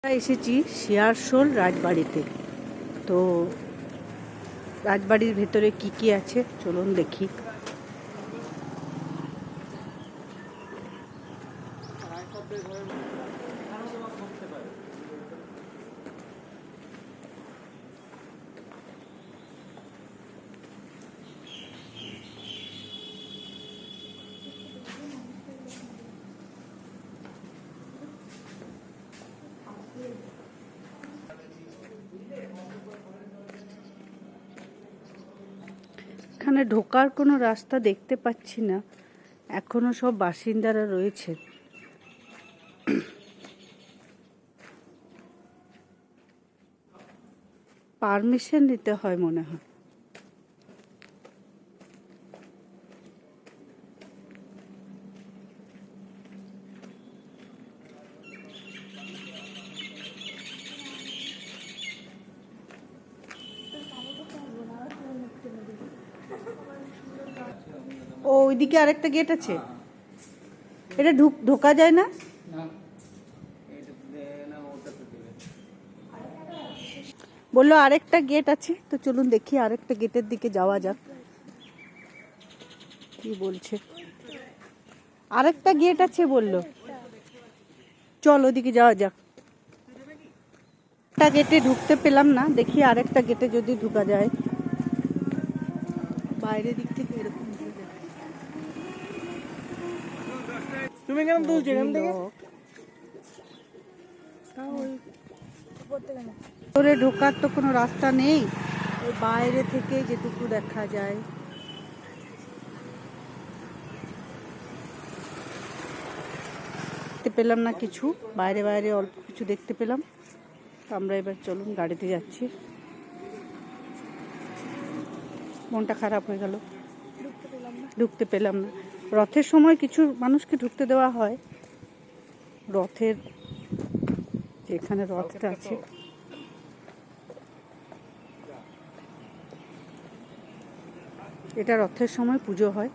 এসেছি শিয়ারশোল রাজবাড়িতে। তো রাজবাড়ির ভেতরে কি কি আছে চলুন দেখি। এখানে ঢোকার কোনো রাস্তা দেখতে পাচ্ছি না, এখনো সব বাসিন্দারা রয়েছে। পারমিশন নিতে হয় মনে হয়। ও ওইদিকে আরেকটা গেট আছে, এটা ঢোকা যায় না। বললো আরেকটা গেট আছে, তো চলুন দেখি আরেকটা গেটের দিকে যাওয়া যাক। কি বলছে? আরেকটা গেট আছে বললো, চল ওদিকে যাওয়া যাক। একটা গেটে ঢুকতে পেলাম না, দেখি আরেকটা গেটে যদি ঢুকা যায়। বাইরের দিক থেকে এরকম তুমি কেন তুলছো এখান থেকে? ভিতরে ঢোকার তো কোনো রাস্তা নেই, ওই বাইরে থেকে যেটুকু দেখা যায়। দেখতে পেলাম না কিছু, বাইরে বাইরে অল্প কিছু দেখতে পেলাম। আমরা এবার চলুন গাড়িতে যাচ্ছি। মনটা খারাপ হয়ে গেল, ঢুকতে পেলাম না। রথের সময় কিছু মানুষকে ঢুকতে দেওয়া হয়, রথের যেখানে রথটা আছে। এটা রথের সময় পুজো হয়।